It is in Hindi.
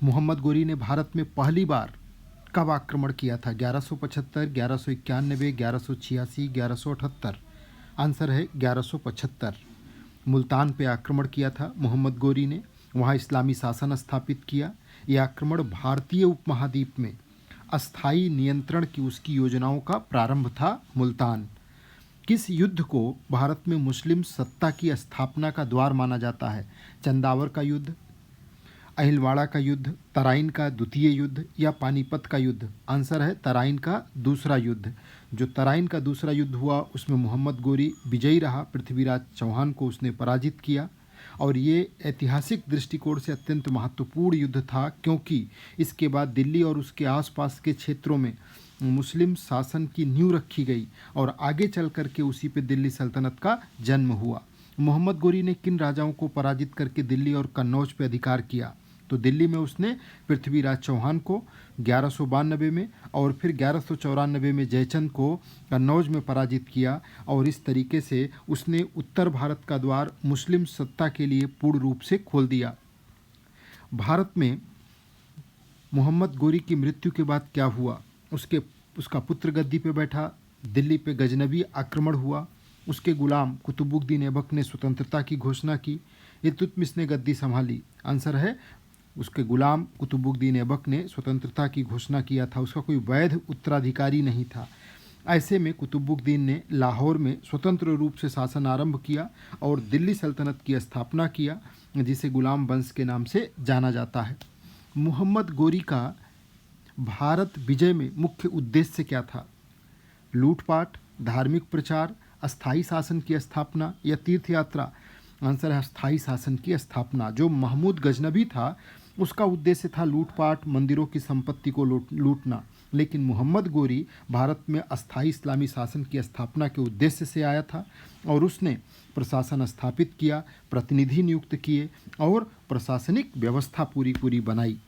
मोहम्मद गोरी ने भारत में पहली बार कब आक्रमण किया था? 1175, 1191, 1186, 1178। आंसर है 1175। मुल्तान पे आक्रमण किया था मोहम्मद गोरी ने, वहाँ इस्लामी शासन स्थापित किया। यह आक्रमण भारतीय उपमहाद्वीप में अस्थायी नियंत्रण की उसकी योजनाओं का प्रारंभ था। मुल्तान किस युद्ध को भारत में मुस्लिम सत्ता की स्थापना का द्वार माना जाता है? चंदावर का युद्ध, अहिलवाड़ा का युद्ध, तराइन का द्वितीय युद्ध या पानीपत का युद्ध? आंसर है तराइन का दूसरा युद्ध। जो तराइन का दूसरा युद्ध हुआ उसमें मोहम्मद गोरी विजयी रहा, पृथ्वीराज चौहान को उसने पराजित किया। और ये ऐतिहासिक दृष्टिकोण से अत्यंत महत्वपूर्ण युद्ध था, क्योंकि इसके बाद दिल्ली और उसके आसपास के क्षेत्रों में मुस्लिम शासन की नींव रखी गई और आगे चल कर के उसी पे दिल्ली सल्तनत का जन्म हुआ। मोहम्मद गोरी ने किन राजाओं को पराजित करके दिल्ली और कन्नौज पे अधिकार किया? तो दिल्ली में उसने पृथ्वीराज चौहान को 1192 में और फिर 1194 में जयचंद को कन्नौज में पराजित किया। और इस तरीके से उसने उत्तर भारत का द्वार मुस्लिम सत्ता के लिए पूर्ण रूप से खोल दिया। भारत में मोहम्मद गोरी की मृत्यु के बाद क्या हुआ? उसका पुत्र गद्दी पे बैठा, दिल्ली पे गजनबी आक्रमण हुआ, उसके गुलाम कुतुबुद्दीन ऐबक ने स्वतंत्रता की घोषणा की, इल्तुतमिश ने गद्दी संभाली। आंसर है उसके गुलाम कुतुबुद्दीन ऐबक ने स्वतंत्रता की घोषणा किया था, उसका कोई वैध उत्तराधिकारी नहीं था। ऐसे में कुतुबुद्दीन ने लाहौर में स्वतंत्र रूप से शासन आरंभ किया और दिल्ली सल्तनत की स्थापना किया, जिसे गुलाम वंश के नाम से जाना जाता है। मोहम्मद गोरी का भारत विजय में मुख्य उद्देश्य क्या था? लूटपाट, धार्मिक प्रचार, अस्थायी शासन की स्थापना या तीर्थ यात्रा? आंसर है अस्थायी शासन की स्थापना। जो महमूद गजनबी था उसका उद्देश्य था लूटपाट, मंदिरों की संपत्ति को लूटना, लेकिन मोहम्मद गोरी भारत में अस्थायी इस्लामी शासन की स्थापना के उद्देश्य से आया था और उसने प्रशासन स्थापित किया, प्रतिनिधि नियुक्त किए और प्रशासनिक व्यवस्था पूरी बनाई।